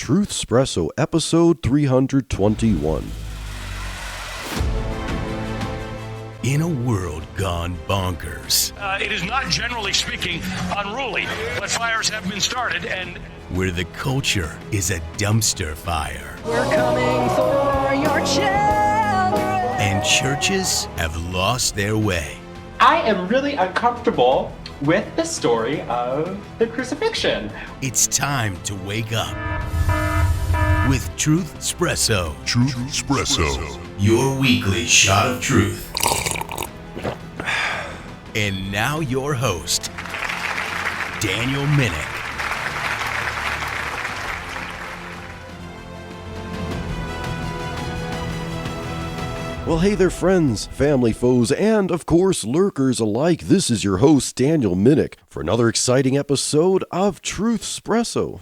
Truth Espresso, episode 321. In a world gone bonkers. It is not, generally speaking, unruly, but fires have been started and... Where the culture is a dumpster fire. We're coming for your children. And churches have lost their way. I am really uncomfortable with the story of the crucifixion. It's time to wake up with Truth Espresso. Truth Espresso. Your weekly shot of truth. And now your host, Daniel Minnick. Well, hey there, friends, family, foes, and, of course, lurkers alike. This is your host, Daniel Minnick, for another exciting episode of Truth Espresso.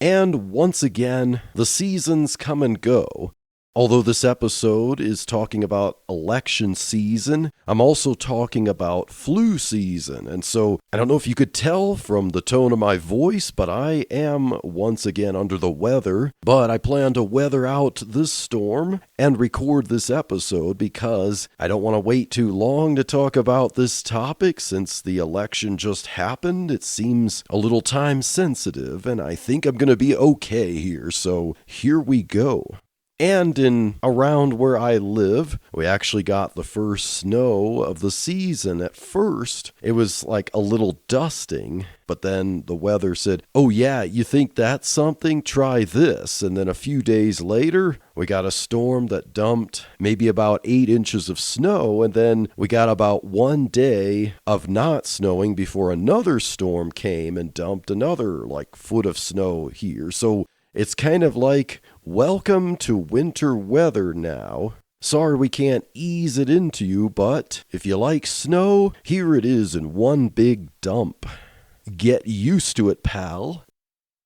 And once again, the seasons come and go. Although this episode is talking about election season, I'm also talking about flu season. And so, I don't know if you could tell from the tone of my voice, but I am once again under the weather. But I plan to weather out this storm and record this episode because I don't want to wait too long to talk about this topic since the election just happened. It seems a little time sensitive, and I think I'm going to be okay here. So, here we go. And in around where I live, we actually got the first snow of the season. At first, it was like a little dusting, but then the weather said, oh yeah, you think that's something? Try this. And then a few days later, we got a storm that dumped maybe about 8 inches of snow, and then we got about 1 day of not snowing before another storm came and dumped another foot of snow here. So it's kind of like, welcome to winter weather now. Sorry we can't ease it into you, but if you like snow, here it is in one big dump. Get used to it, pal.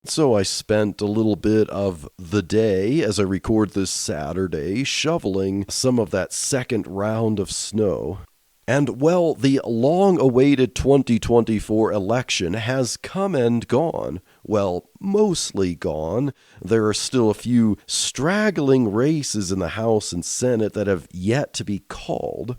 So I spent a little bit of the day, as I record this Saturday, shoveling some of that second round of snow. And, well, the long-awaited 2024 election has come and gone. Well, mostly gone. There are still a few straggling races in the House and Senate that have yet to be called.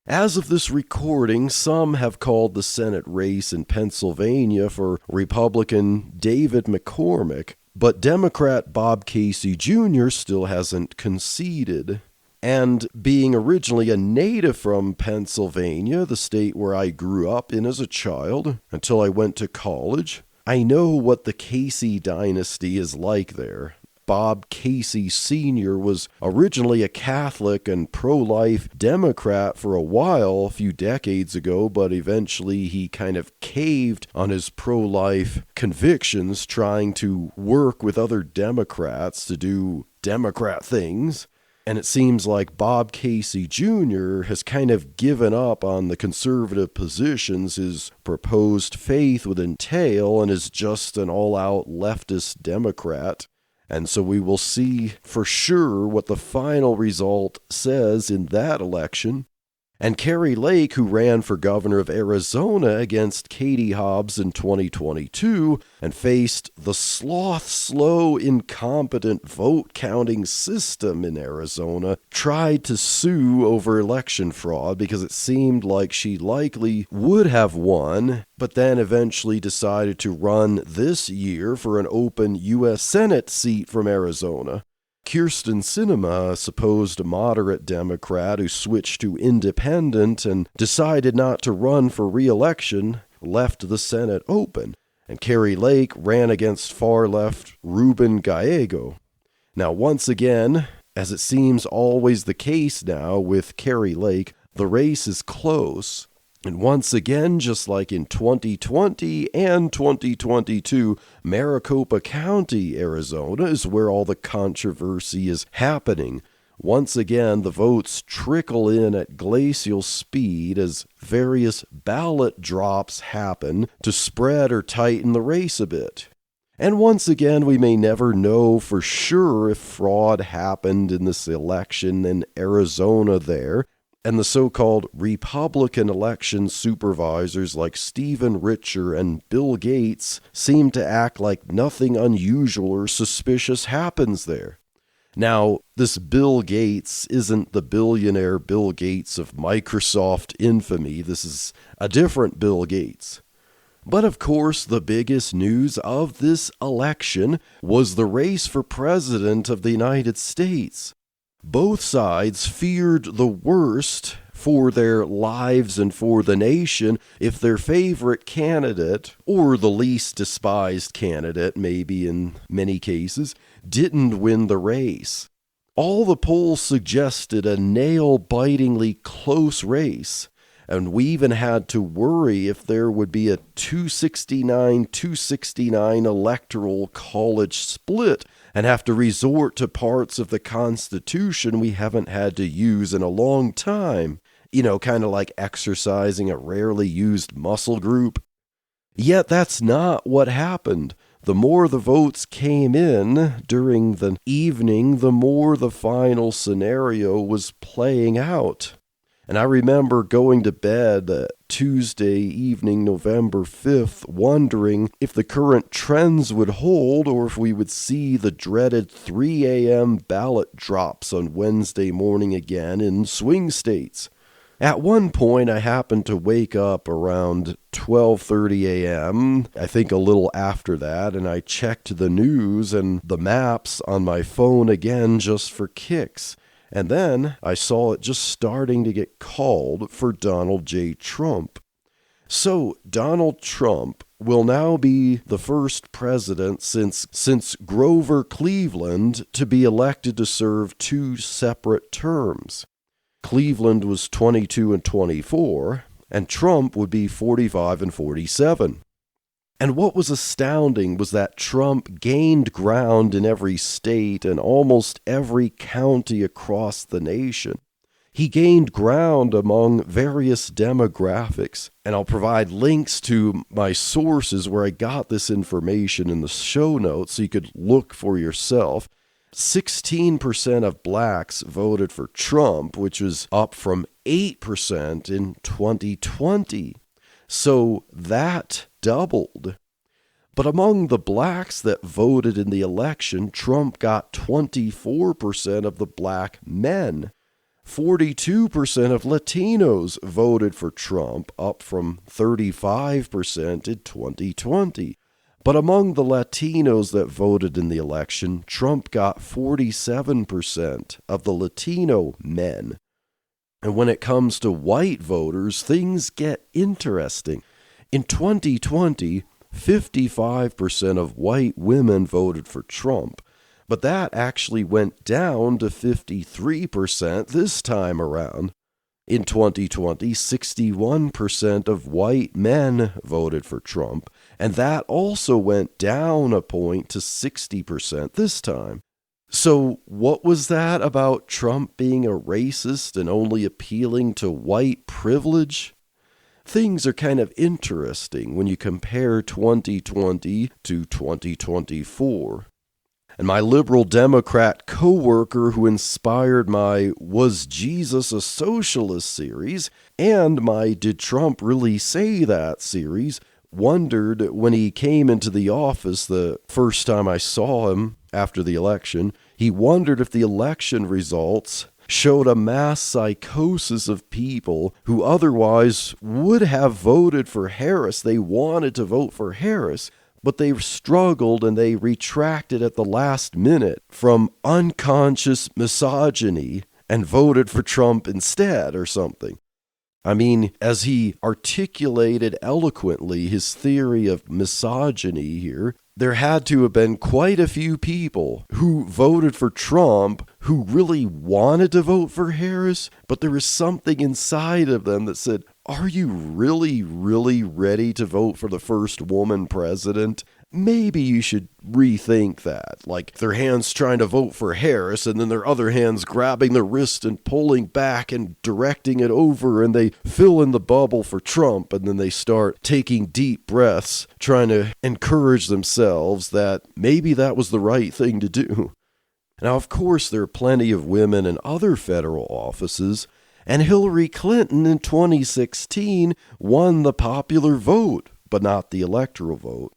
As of this recording, some have called the Senate race in Pennsylvania for Republican David McCormick, but Democrat Bob Casey Jr. still hasn't conceded. And being originally a native from Pennsylvania, the state where I grew up in as a child, until I went to college, I know what the Casey dynasty is like there. Bob Casey Sr. was originally a Catholic and pro-life Democrat for a while, a few decades ago, but eventually he kind of caved on his pro-life convictions, trying to work with other Democrats to do Democrat things. And it seems like Bob Casey Jr. has kind of given up on the conservative positions his proposed faith would entail and is just an all-out leftist Democrat. And so we will see for sure what the final result says in that election. And Kari Lake, who ran for governor of Arizona against Katie Hobbs in 2022 and faced the slow, incompetent vote-counting system in Arizona, tried to sue over election fraud because it seemed like she likely would have won, but then eventually decided to run this year for an open U.S. Senate seat from Arizona. Kyrsten Sinema, a supposed moderate Democrat who switched to independent and decided not to run for re-election, left the Senate open, and Kari Lake ran against far-left Ruben Gallego. Now, once again, as it seems always the case now with Kari Lake, the race is close. And once again, just like in 2020 and 2022, Maricopa County, Arizona, is where all the controversy is happening. Once again, the votes trickle in at glacial speed as various ballot drops happen to spread or tighten the race a bit. And once again, we may never know for sure if fraud happened in this election in Arizona there. And the so-called Republican election supervisors like Stephen Richer and Bill Gates seem to act like nothing unusual or suspicious happens there. Now, this Bill Gates isn't the billionaire Bill Gates of Microsoft infamy. This is a different Bill Gates. But of course, the biggest news of this election was the race for president of the United States. Both sides feared the worst for their lives and for the nation if their favorite candidate, or the least despised candidate, maybe in many cases, didn't win the race. All the polls suggested a nail-bitingly close race, and we even had to worry if there would be a 269-269 electoral college split and have to resort to parts of the Constitution we haven't had to use in a long time. You know, kind of like exercising a rarely used muscle group. Yet that's not what happened. The more the votes came in during the evening, the more the final scenario was playing out. And I remember going to bed Tuesday evening, November 5th, wondering if the current trends would hold or if we would see the dreaded 3 a.m. ballot drops on Wednesday morning again in swing states. At one point, I happened to wake up around 12:30 a.m., I think a little after that, and I checked the news and the maps on my phone again just for kicks. And then I saw it just starting to get called for Donald J. Trump. So Donald Trump will now be the first president since Grover Cleveland to be elected to serve 2 separate terms. Cleveland was 22 and 24, and Trump would be 45 and 47. And what was astounding was that Trump gained ground in every state and almost every county across the nation. He gained ground among various demographics, and I'll provide links to my sources where I got this information in the show notes so you could look for yourself. 16% of blacks voted for Trump, which was up from 8% in 2020. So that doubled. But among the blacks that voted in the election, Trump got 24% of the black men. 42% of Latinos voted for Trump, up from 35% in 2020. But among the Latinos that voted in the election, Trump got 47% of the Latino men. And when it comes to white voters, things get interesting. In 2020, 55% of white women voted for Trump, but that actually went down to 53% this time around. In 2020, 61% of white men voted for Trump, and that also went down a point to 60% this time. So what was that about Trump being a racist and only appealing to white privilege? Things are kind of interesting when you compare 2020 to 2024. And my liberal Democrat co-worker who inspired my Was Jesus a Socialist series and my Did Trump Really Say That series wondered when he came into the office the first time I saw him after the election, he wondered if the election results showed a mass psychosis of people who otherwise would have voted for Harris. They wanted to vote for Harris, but they struggled and they retracted at the last minute from unconscious misogyny and voted for Trump instead or something. I mean, as he articulated eloquently his theory of misogyny here, there had to have been quite a few people who voted for Trump who really wanted to vote for Harris, but there was something inside of them that said, are you really, really ready to vote for the first woman president? Maybe you should rethink that. Like their hands trying to vote for Harris and then their other hands grabbing their wrist and pulling back and directing it over, and they fill in the bubble for Trump, and then they start taking deep breaths trying to encourage themselves that maybe that was the right thing to do. Now, of course, there are plenty of women in other federal offices, And Hillary Clinton in 2016 won the popular vote, but not the electoral vote.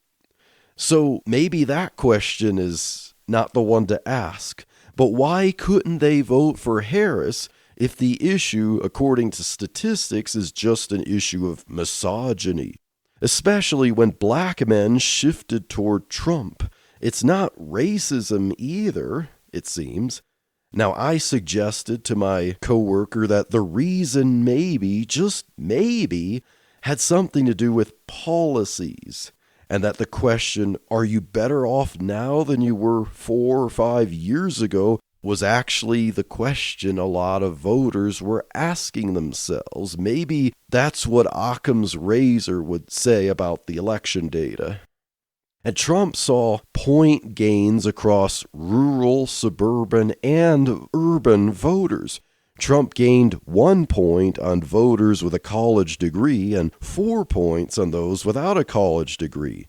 So maybe that question is not the one to ask. But why couldn't they vote for Harris if the issue, according to statistics, is just an issue of misogyny? Especially when black men shifted toward Trump. It's not racism either, it seems. Now, I suggested to my coworker that the reason maybe, just maybe, had something to do with policies, and that the question, are you better off now than you were 4 or 5 years ago, was actually the question a lot of voters were asking themselves. Maybe that's what Occam's razor would say about the election data. And Trump saw point gains across rural, suburban, and urban voters. Trump gained 1 point on voters with a college degree and 4 points on those without a college degree.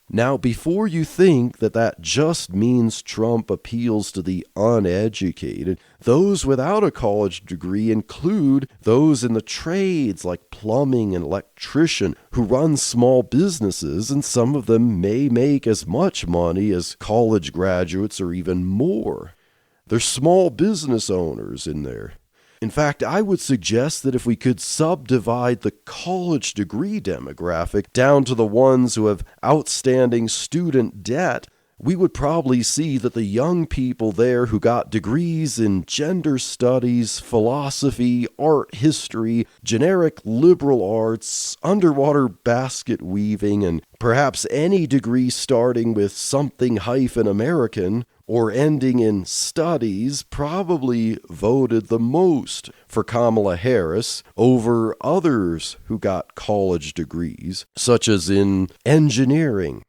Now, before you think that that just means Trump appeals to the uneducated, those without a college degree include those in the trades like plumbing and electrician who run small businesses, and some of them may make as much money as college graduates or even more. There's small business owners in there. In fact, I would suggest that if we could subdivide the college degree demographic down to the ones who have outstanding student debt, we would probably see that the young people there who got degrees in gender studies, philosophy, art history, generic liberal arts, underwater basket weaving, and perhaps any degree starting with something American or ending in studies probably voted the most for Kamala Harris over others who got college degrees, such as in engineering.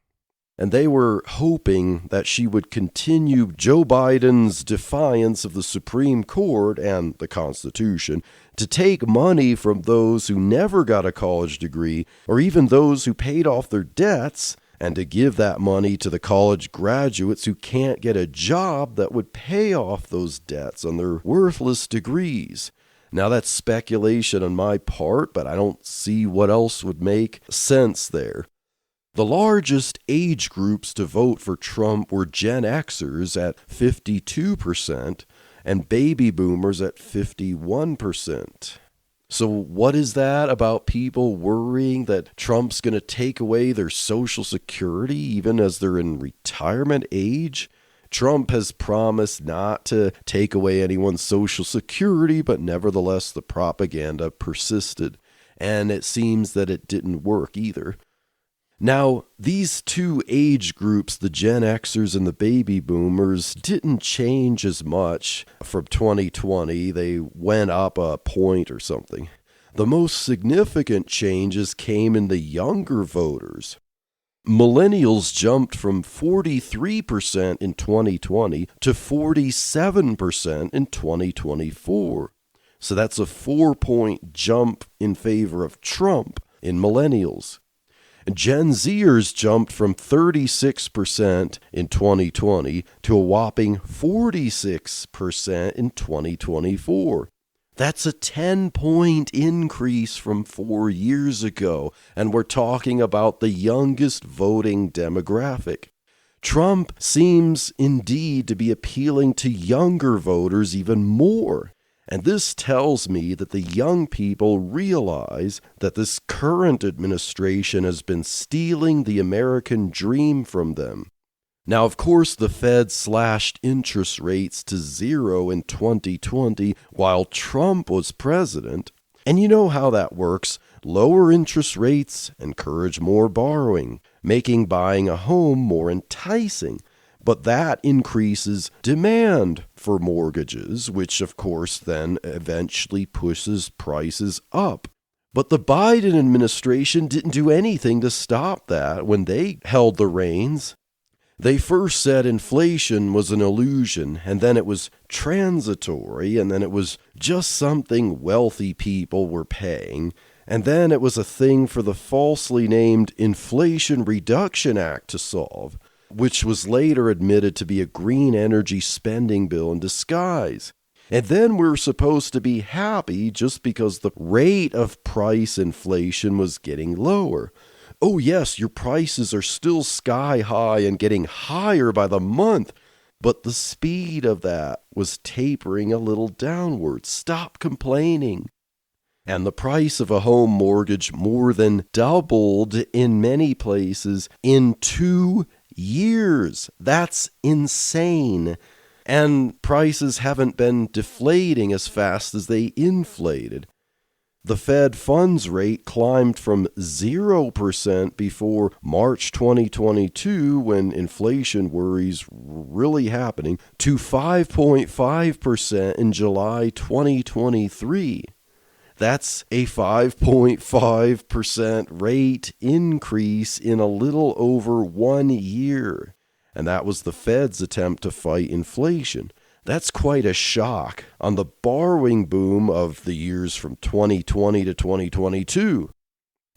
And they were hoping that she would continue Joe Biden's defiance of the Supreme Court and the Constitution to take money from those who never got a college degree or even those who paid off their debts, and to give that money to the college graduates who can't get a job that would pay off those debts on their worthless degrees. Now, that's speculation on my part, but I don't see what else would make sense there. The largest age groups to vote for Trump were Gen Xers at 52% and baby boomers at 51%. So what is that about people worrying that Trump's going to take away their Social Security even as they're in retirement age? Trump has promised not to take away anyone's Social Security, but nevertheless the propaganda persisted, and it seems that it didn't work either. Now, these two age groups, the Gen Xers and the baby boomers, didn't change as much from 2020. They went up a point or something. The most significant changes came in the younger voters. Millennials jumped from 43% in 2020 to 47% in 2024. So that's a 4-point jump in favor of Trump in millennials. Gen Zers jumped from 36% in 2020 to a whopping 46% in 2024. That's a 10-point increase from 4 years ago, and we're talking about the youngest voting demographic. Trump seems indeed to be appealing to younger voters even more. And this tells me that the young people realize that this current administration has been stealing the American dream from them. Now, of course, the Fed slashed interest rates to 0 in 2020 while Trump was president. And you know how that works. Lower interest rates encourage more borrowing, making buying a home more enticing. But that increases demand for mortgages, which of course then eventually pushes prices up. But the Biden administration didn't do anything to stop that when they held the reins. They first said inflation was an illusion, and then it was transitory, and then it was just something wealthy people were paying, and then it was a thing for the falsely named Inflation Reduction Act to solve, which was later admitted to be a green energy spending bill in disguise. And then we're supposed to be happy just because the rate of price inflation was getting lower. Oh yes, your prices are still sky high and getting higher by the month, but the speed of that was tapering a little downward. Stop complaining. And the price of a home mortgage more than doubled in many places in 2 years. That's insane. And prices haven't been deflating as fast as they inflated. The Fed funds rate climbed from 0% before March 2022, when inflation worries really happening, to 5.5% in July 2023. That's a 5.5% rate increase in a little over 1 year. And that was the Fed's attempt to fight inflation. That's quite a shock on the borrowing boom of the years from 2020 to 2022.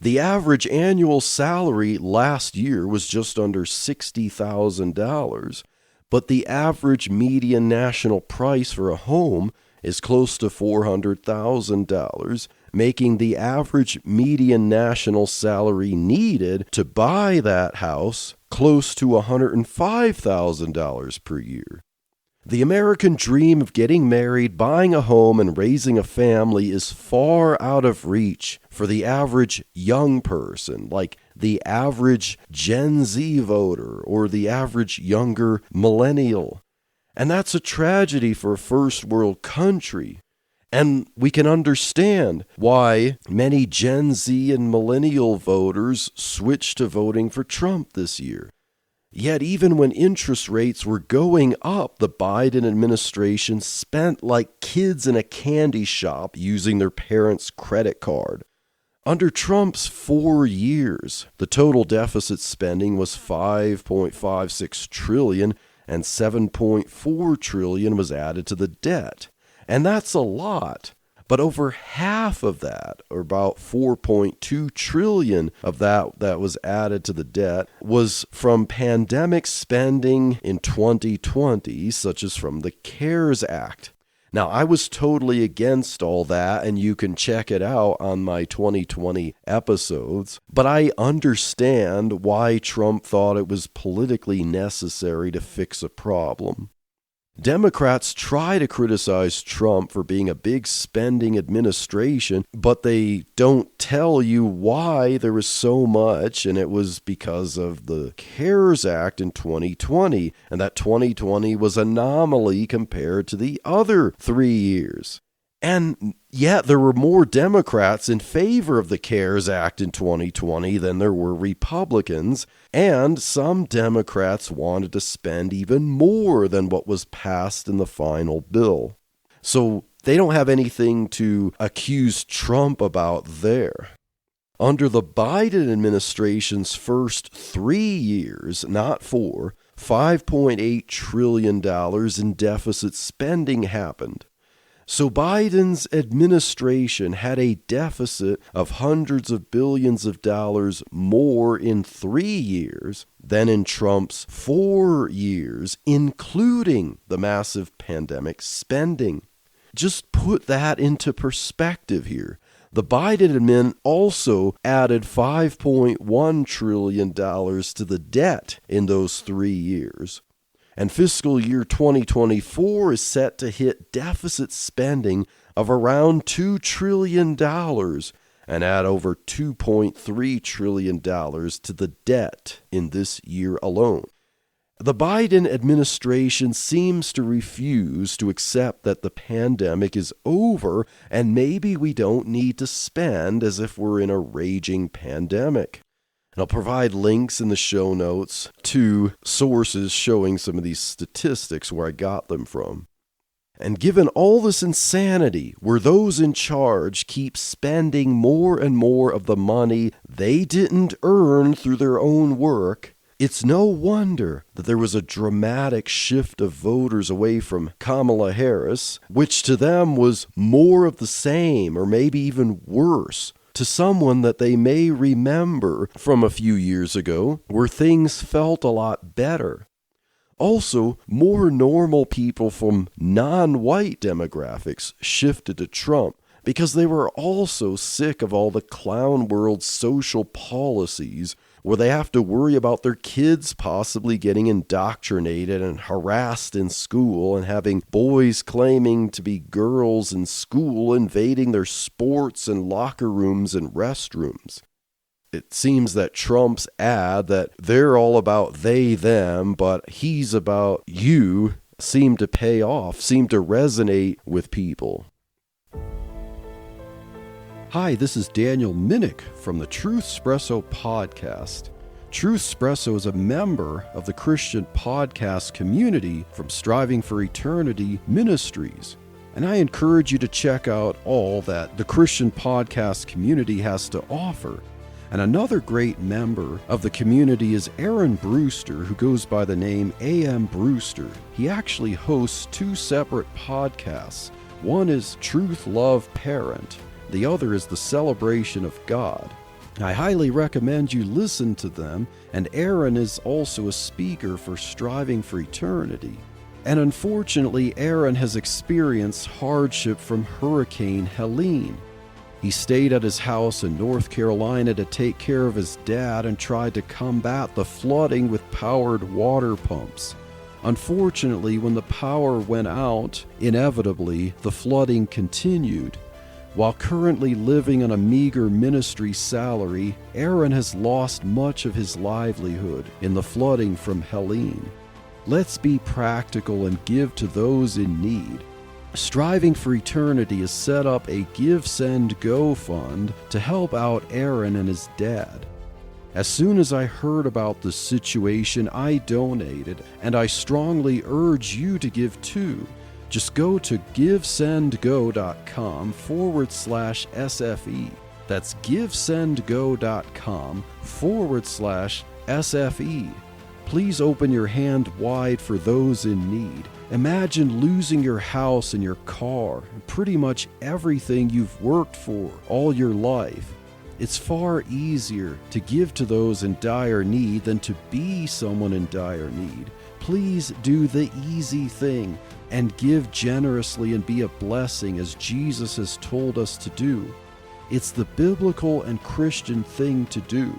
The average annual salary last year was just under $60,000, but the average median national price for a home is close to $400,000, making the average median national salary needed to buy that house close to $105,000 per year. The American dream of getting married, buying a home, and raising a family is far out of reach for the average young person, like the average Gen Z voter or the average younger millennial. And that's a tragedy for a first world country. And we can understand why many Gen Z and millennial voters switched to voting for Trump this year. Yet even when interest rates were going up, the Biden administration spent like kids in a candy shop using their parents' credit card. Under Trump's 4 years, the total deficit spending was $5.56 trillion, and $7.4 trillion was added to the debt. And that's a lot. But over half of that, or about $4.2 trillion of that was added to the debt, was from pandemic spending in 2020, such as from the CARES Act. Now, I was totally against all that, and you can check it out on my 2020 episodes, but I understand why Trump thought it was politically necessary to fix a problem. Democrats try to criticize Trump for being a big spending administration, but they don't tell you why there was so much, and it was because of the CARES Act in 2020, and that 2020 was an anomaly compared to the other 3 years. And yet there were more Democrats in favor of the CARES Act in 2020 than there were Republicans, and some Democrats wanted to spend even more than what was passed in the final bill. So they don't have anything to accuse Trump about there. Under the Biden administration's first 3 years, not 4, $5.8 trillion in deficit spending happened. So Biden's administration had a deficit of hundreds of billions of dollars more in 3 years than in Trump's 4 years, including the massive pandemic spending. Just put that into perspective here. The Biden admin also added $5.1 trillion to the debt in those 3 years. And fiscal year 2024 is set to hit deficit spending of around $2 trillion and add over $2.3 trillion to the debt in this year alone. The Biden administration seems to refuse to accept that the pandemic is over and maybe we don't need to spend as if we're in a raging pandemic. And I'll provide links in the show notes to sources showing some of these statistics where I got them from. And given all this insanity, where those in charge keep spending more and more of the money they didn't earn through their own work, it's no wonder that there was a dramatic shift of voters away from Kamala Harris, which to them was more of the same or maybe even worse, to someone that they may remember from a few years ago where things felt a lot better. Also, more normal people from non-white demographics shifted to Trump because they were also sick of all the clown world social policies where they have to worry about their kids possibly getting indoctrinated and harassed in school and having boys claiming to be girls in school invading their sports and locker rooms and restrooms. It seems that Trump's ad that they're all about they, them, but he's about you seemed to pay off, seemed to resonate with people. Hi, this is Daniel Minnick from the Truth Espresso podcast. Truth Espresso is a member of the Christian podcast community from Striving for Eternity Ministries. And I encourage you to check out all that the Christian podcast community has to offer. And another great member of the community is Aaron Brewster, who goes by the name A.M. Brewster. He actually hosts two separate podcasts. One is Truth Love Parent. The other is The Celebration of God. I highly recommend you listen to them, and Aaron is also a speaker for Striving for Eternity. And unfortunately, Aaron has experienced hardship from Hurricane Helene. He stayed at his house in North Carolina to take care of his dad and tried to combat the flooding with powered water pumps. Unfortunately, when the power went out, inevitably, the flooding continued. While currently living on a meager ministry salary, Aaron has lost much of his livelihood in the flooding from Helene. Let's be practical and give to those in need. Striving for Eternity has set up a Give, Send, Go fund to help out Aaron and his dad. As soon as I heard about the situation, I donated, and I strongly urge you to give too. Just go to givesendgo.com/SFE. That's givesendgo.com/SFE. Please open your hand wide for those in need. Imagine losing your house and your car and pretty much everything you've worked for all your life. It's far easier to give to those in dire need than to be someone in dire need. Please do the easy thing and give generously and be a blessing as Jesus has told us to do. It's the biblical and Christian thing to do.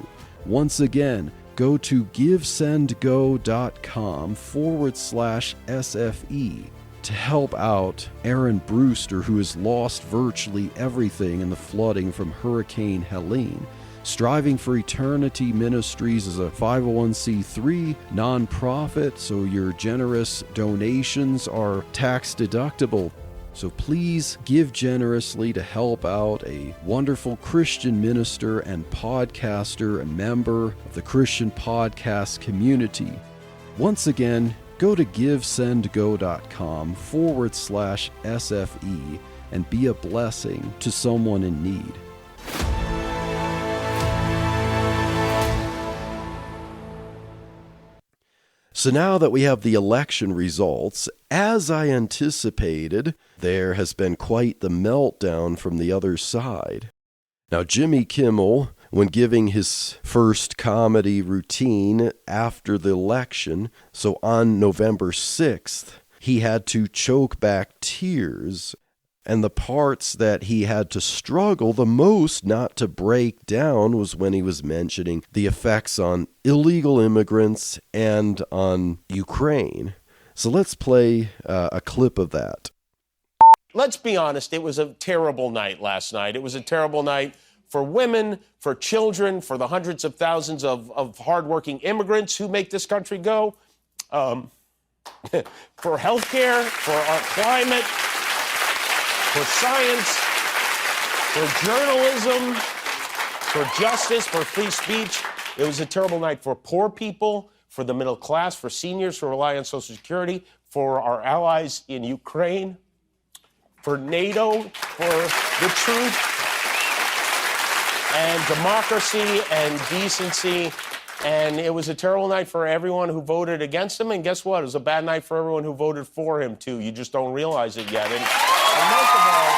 Once again, go to givesendgo.com/SFE to help out Aaron Brewster, who has lost virtually everything in the flooding from Hurricane Helene. Striving for Eternity Ministries is a 501c3 nonprofit, so your generous donations are tax deductible. So please give generously to help out a wonderful Christian minister and podcaster and member of the Christian podcast community. Once again, go to givesendgo.com/SFE and be a blessing to someone in need. So now that we have the election results, as I anticipated, there has been quite the meltdown from the other side. Now, Jimmy Kimmel, when giving his first comedy routine after the election, so on November 6th, he had to choke back tears. And the parts that he had to struggle the most not to break down was when he was mentioning the effects on illegal immigrants and on Ukraine. So let's play a clip of that. Let's be honest, it was a terrible night last night. It was a terrible night for women, for children, for the hundreds of thousands of hardworking immigrants who make this country go, for healthcare, for our climate, for science, for journalism, for justice, for free speech. It was a terrible night for poor people, for the middle class, for seniors who rely on Social Security, for our allies in Ukraine, for NATO, for the truth and democracy and decency. And it was a terrible night for everyone who voted against him. And guess what? It was a bad night for everyone who voted for him, too. You just don't realize it yet. And most of all...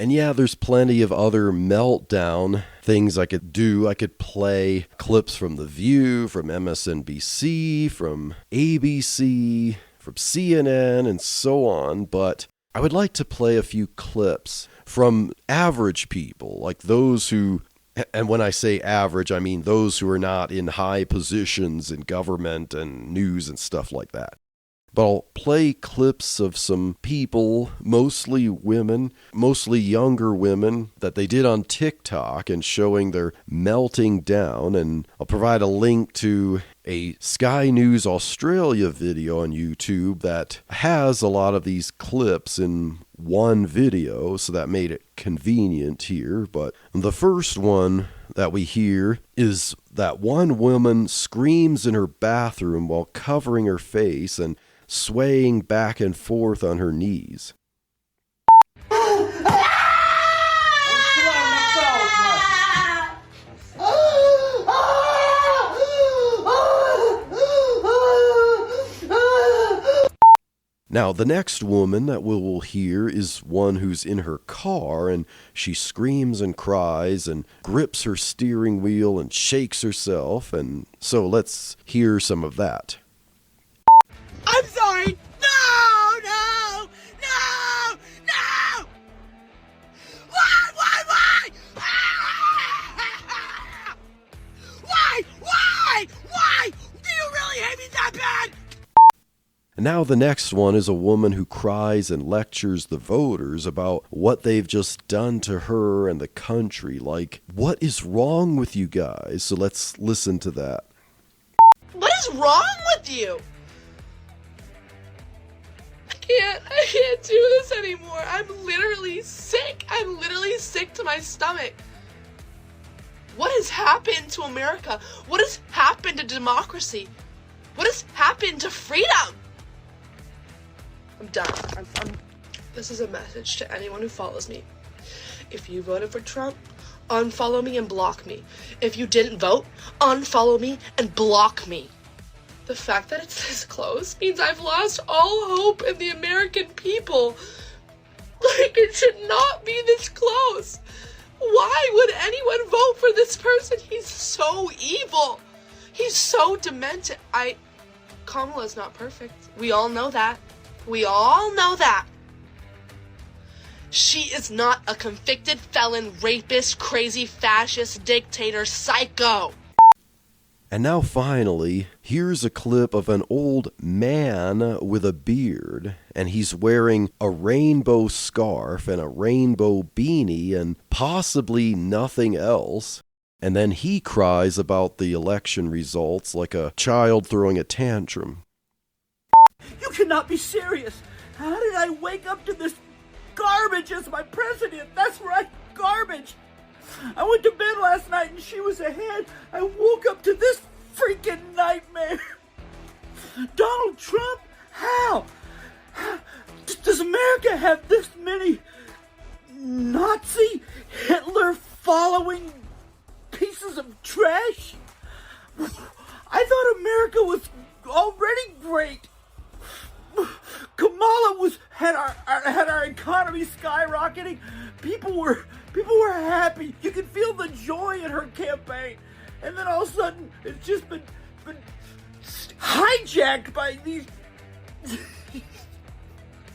And yeah, there's plenty of other meltdown things I could do. I could play clips from The View, from MSNBC, from ABC, from CNN, and so on. But I would like to play a few clips from average people, like those who, and when I say average, I mean those who are not in high positions in government and news and stuff like that. But I'll play clips of some people, mostly women, mostly younger women, that they did on TikTok and showing their melting down. And I'll provide a link to a Sky News Australia video on YouTube that has a lot of these clips in one video, so that made it convenient here. But the first one that we hear is that one woman screams in her bathroom while covering her face and swaying back and forth on her knees. Now, the next woman that we will hear is one who's in her car, and she screams and cries and grips her steering wheel and shakes herself, and so let's hear some of that. I'm sorry. No, no, no, no. Why? Why? Do you really hate me that bad? And now the next one is a woman who cries and lectures the voters about what they've just done to her and the country. Like, what is wrong with you guys? So let's listen to that. What is wrong with you? I can't do this anymore. I'm literally sick. I'm literally sick to my stomach. What has happened to America? What has happened to democracy? What has happened to freedom? I'm done. This is a message to anyone who follows me. If you voted for Trump, unfollow me and block me. If you didn't vote, unfollow me and block me. The fact that it's this close means I've lost all hope in the American people. Like, it should not be this close. Why would anyone vote for this person? He's so evil. He's so demented. Kamala's not perfect. We all know that. We all know that. She is not a convicted felon, rapist, crazy fascist, dictator, psycho. And now finally, here's a clip of an old man with a beard, and he's wearing a rainbow scarf and a rainbow beanie and possibly nothing else. And then he cries about the election results like a child throwing a tantrum. You cannot be serious. How did I wake up to this garbage as my president? That's right, garbage. I went to bed last night and she was ahead. I woke up to this freaking nightmare. Donald Trump? How? Does America have this many Nazi, Hitler following pieces of trash? I thought America was already great. Kamala had our economy skyrocketing. People were happy. You could feel the joy in her campaign, and then all of a sudden it's just been hijacked by these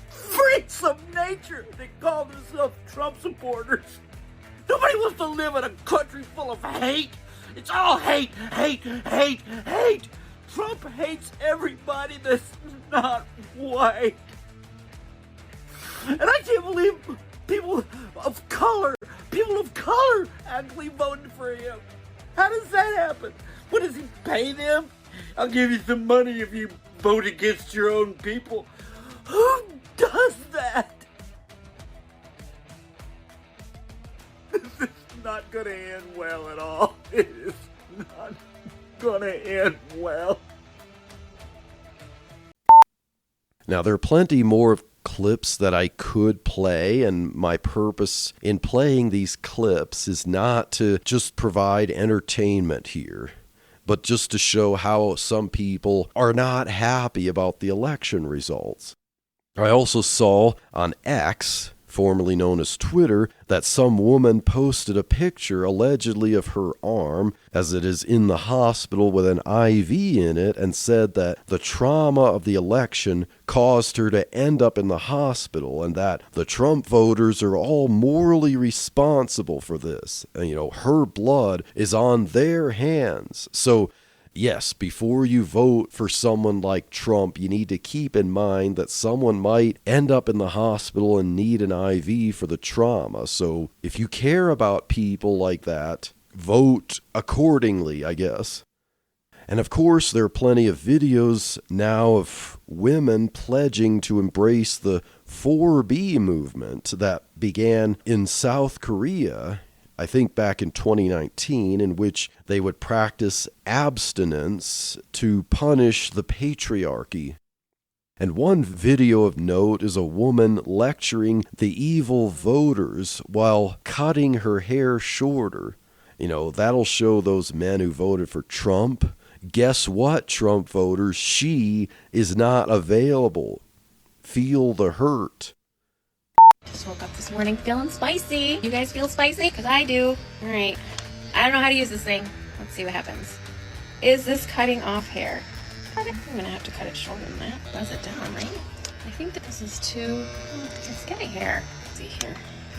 freaks of nature that call themselves Trump supporters. Nobody wants to live in a country full of hate. It's all hate. Trump hates everybody that's not white. And I can't believe people of color actually voted for him. How does that happen? What, does he pay them? I'll give you some money if you vote against your own people. Who does that? This is not going to end well at all. It is not going to end well. Now, there are plenty more of clips that I could play, and my purpose in playing these clips is not to just provide entertainment here, but just to show how some people are not happy about the election results. I also saw on X, formerly known as Twitter, that some woman posted a picture allegedly of her arm as it is in the hospital with an IV in it, and said that the trauma of the election caused her to end up in the hospital, and that the Trump voters are all morally responsible for this. And, her blood is on their hands. So, yes, before you vote for someone like Trump, you need to keep in mind that someone might end up in the hospital and need an IV for the trauma. So if you care about people like that, vote accordingly, I guess. And of course, there are plenty of videos now of women pledging to embrace the 4B movement that began in South Korea, I think back in 2019, in which they would practice abstinence to punish the patriarchy. And one video of note is a woman lecturing the evil voters while cutting her hair shorter. That'll show those men who voted for Trump. Guess what, Trump voters? She is not available. Feel the hurt. Just woke up this morning feeling spicy. You guys feel spicy? Because I do. All right. I don't know how to use this thing. Let's see what happens. Is this cutting off hair? I'm going to have to cut it shorter than that. Does it down, right? I think that this is too... it's getting hair. Let's see here.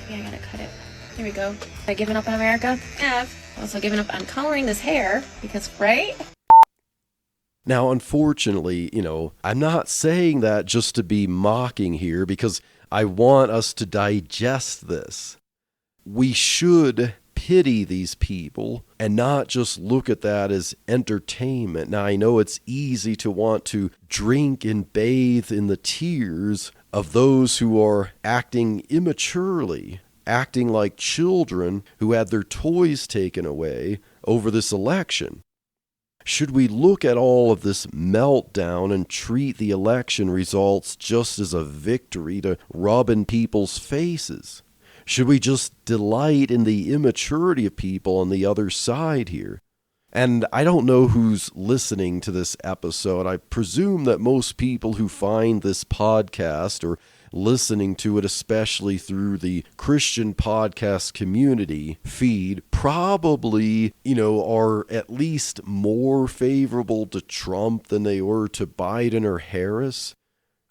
Maybe I got to cut it. Here we go. Have I given up on America? I've also given up on coloring this hair because, right? Now, unfortunately, I'm not saying that just to be mocking here, because I want us to digest this. We should pity these people and not just look at that as entertainment. Now, I know it's easy to want to drink and bathe in the tears of those who are acting immaturely, acting like children who had their toys taken away over this election. Should we look at all of this meltdown and treat the election results just as a victory to rub in people's faces? Should we just delight in the immaturity of people on the other side here? And I don't know who's listening to this episode. I presume that most people who find this podcast or listening to it, especially through the Christian podcast community feed, probably, are at least more favorable to Trump than they were to Biden or Harris.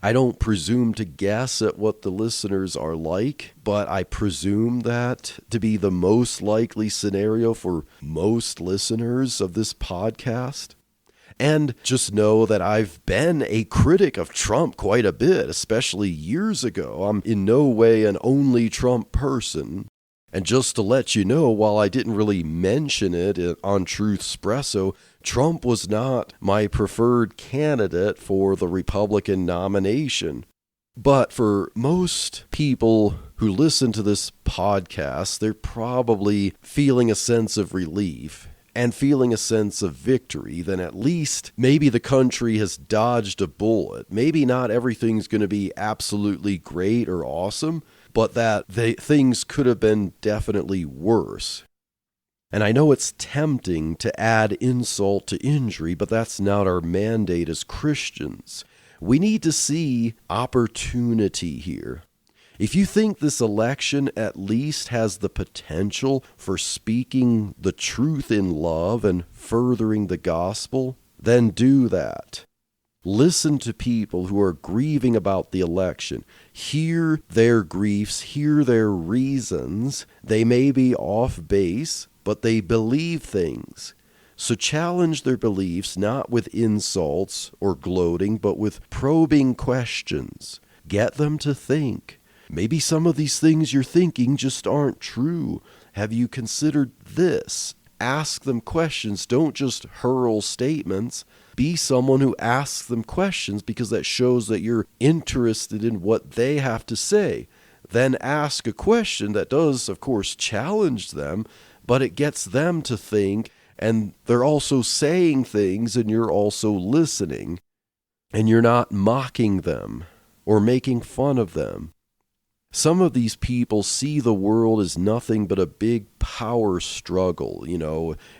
I don't presume to guess at what the listeners are like, but I presume that to be the most likely scenario for most listeners of this podcast. And just know that I've been a critic of Trump quite a bit, especially years ago. I'm in no way an only Trump person. And just to let you know, while I didn't really mention it on Truth Espresso, Trump was not my preferred candidate for the Republican nomination. But for most people who listen to this podcast, they're probably feeling a sense of relief and feeling a sense of victory. Then at least maybe the country has dodged a bullet. Maybe not everything's going to be absolutely great or awesome, but that things could have been definitely worse. And I know it's tempting to add insult to injury, but that's not our mandate as Christians. We need to see opportunity here. If you think this election at least has the potential for speaking the truth in love and furthering the gospel, then do that. Listen to people who are grieving about the election. Hear their griefs, hear their reasons. They may be off base, but they believe things. So challenge their beliefs not with insults or gloating, but with probing questions. Get them to think. Maybe some of these things you're thinking just aren't true. Have you considered this? Ask them questions. Don't just hurl statements. Be someone who asks them questions, because that shows that you're interested in what they have to say. Then ask a question that does, of course, challenge them, but it gets them to think, and they're also saying things, and you're also listening, and you're not mocking them or making fun of them. Some of these people see the world as nothing but a big power struggle.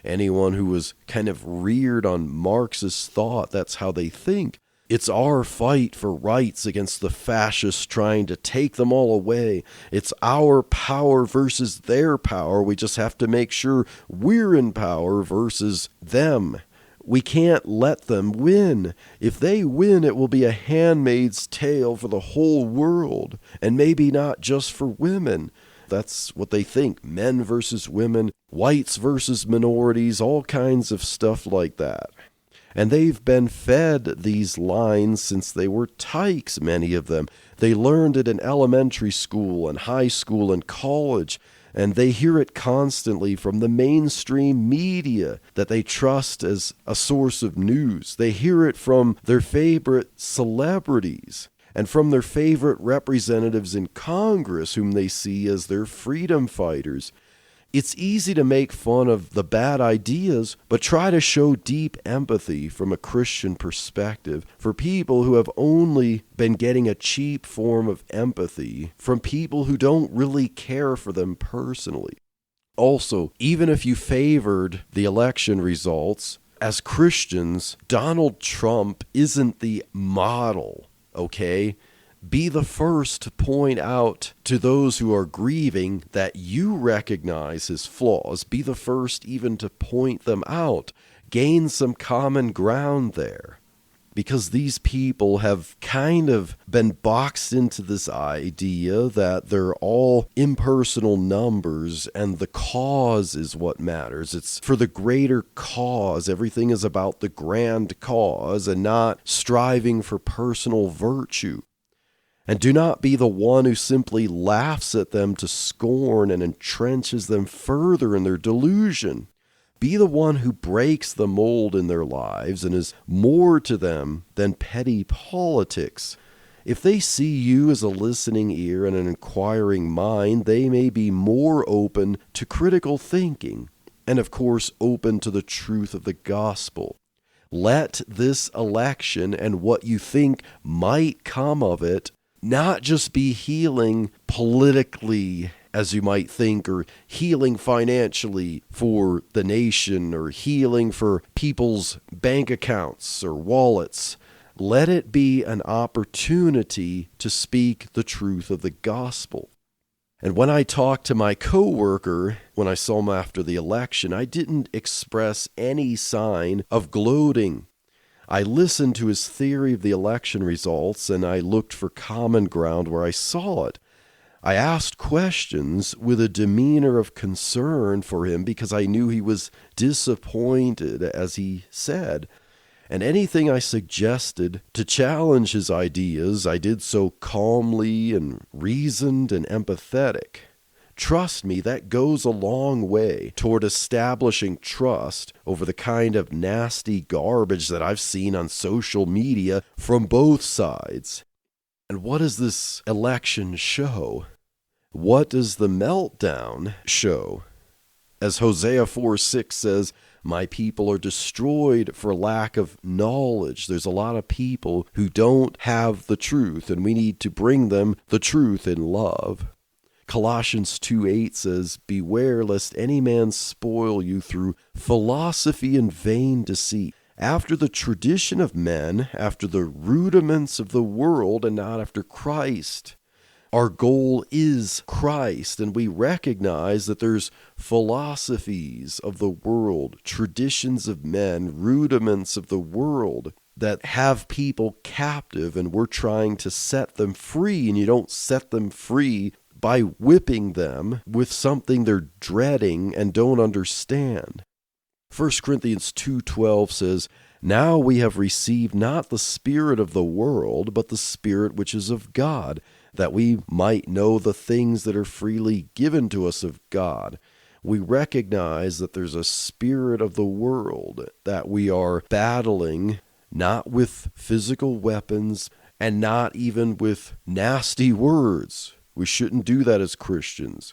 Anyone who was kind of reared on Marxist thought, that's how they think. It's our fight for rights against the fascists trying to take them all away. It's our power versus their power. We just have to make sure we're in power versus them. We can't let them win. If they win, it will be a handmaid's tale for the whole world, and maybe not just for women. That's what they think. Men versus women, whites versus minorities, all kinds of stuff like that. And they've been fed these lines since they were tykes, many of them. They learned it in elementary school and high school and college, and they hear it constantly from the mainstream media that they trust as a source of news. They hear it from their favorite celebrities and from their favorite representatives in Congress whom they see as their freedom fighters. It's easy to make fun of the bad ideas, but try to show deep empathy from a Christian perspective for people who have only been getting a cheap form of empathy from people who don't really care for them personally. Also, even if you favored the election results, as Christians, Donald Trump isn't the model, okay? Be the first to point out to those who are grieving that you recognize his flaws. Be the first even to point them out. Gain some common ground there. Because these people have kind of been boxed into this idea that they're all impersonal numbers and the cause is what matters. It's for the greater cause. Everything is about the grand cause and not striving for personal virtue. And do not be the one who simply laughs at them to scorn and entrenches them further in their delusion. Be the one who breaks the mold in their lives and is more to them than petty politics. If they see you as a listening ear and an inquiring mind, they may be more open to critical thinking and, of course, open to the truth of the gospel. Let this election and what you think might come of it not just be healing politically, as you might think, or healing financially for the nation, or healing for people's bank accounts or wallets. Let it be an opportunity to speak the truth of the gospel. And when I talked to my coworker, when I saw him after the election, I didn't express any sign of gloating. I listened to his theory of the election results, and I looked for common ground where I saw it. I asked questions with a demeanor of concern for him because I knew he was disappointed, as he said. And anything I suggested to challenge his ideas, I did so calmly and reasoned and empathetic. Trust me, that goes a long way toward establishing trust over the kind of nasty garbage that I've seen on social media from both sides. And what does this election show? What does the meltdown show? As Hosea 4:6 says, my people are destroyed for lack of knowledge. There's a lot of people who don't have the truth, and we need to bring them the truth in love. Colossians 2:8 says, beware lest any man spoil you through philosophy and vain deceit, after the tradition of men, after the rudiments of the world, and not after Christ. Our goal is Christ, and we recognize that there's philosophies of the world, traditions of men, rudiments of the world that have people captive, and we're trying to set them free, and you don't set them free by whipping them with something they're dreading and don't understand. 1 Corinthians 2:12 says, now we have received not the spirit of the world, but the Spirit which is of God, that we might know the things that are freely given to us of God. We recognize that there's a spirit of the world, that we are battling not with physical weapons and not even with nasty words. We shouldn't do that as Christians.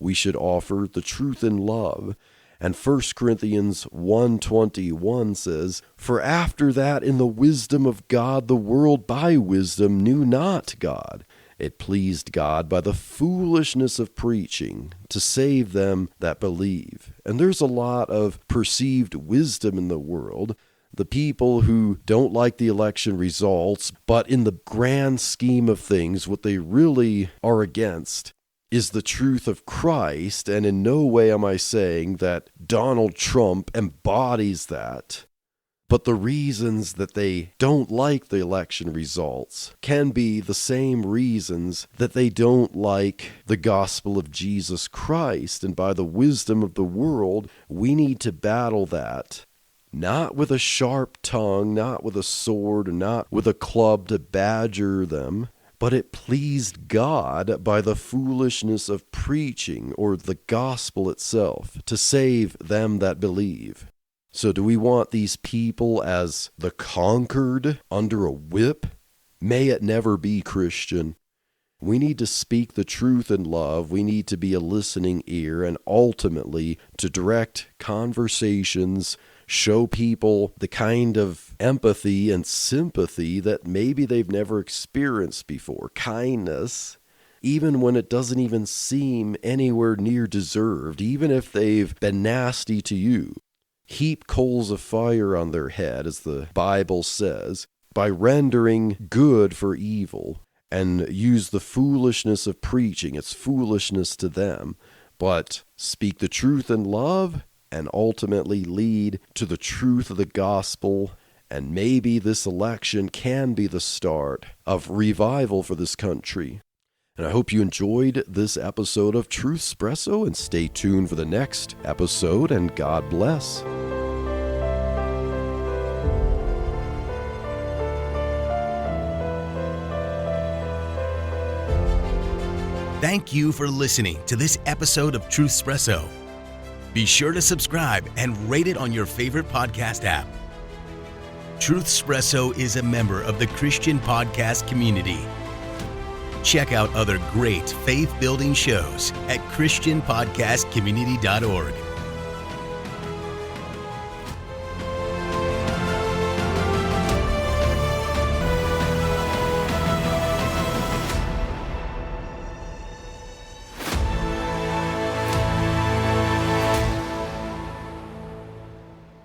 We should offer the truth in love. And 1 Corinthians 1:21 says, for after that in the wisdom of God, the world by wisdom knew not God. It pleased God by the foolishness of preaching to save them that believe. And there's a lot of perceived wisdom in the world, the people who don't like the election results, but in the grand scheme of things, what they really are against is the truth of Christ, and in no way am I saying that Donald Trump embodies that. But the reasons that they don't like the election results can be the same reasons that they don't like the gospel of Jesus Christ. And by the wisdom of the world, we need to battle that. Not with a sharp tongue, not with a sword, not with a club to badger them, but it pleased God by the foolishness of preaching, or the gospel itself, to save them that believe. So do we want these people as the conquered under a whip? May it never be, Christian. We need to speak the truth in love. We need to be a listening ear, and ultimately to direct conversations, show people the kind of empathy and sympathy that maybe they've never experienced before. Kindness, even when it doesn't even seem anywhere near deserved, even if they've been nasty to you. Heap coals of fire on their head, as the Bible says, by rendering good for evil, and use the foolishness of preaching. It's foolishness to them, but speak the truth in love, and ultimately lead to the truth of the gospel. And maybe this election can be the start of revival for this country. And I hope you enjoyed this episode of Truth Espresso, and stay tuned for the next episode, and God bless. Thank you for listening to this episode of Truth Espresso. Be sure to subscribe and rate it on your favorite podcast app. Truth Espresso is a member of the Christian podcast community. Check out other great faith-building shows at ChristianPodcastCommunity.org.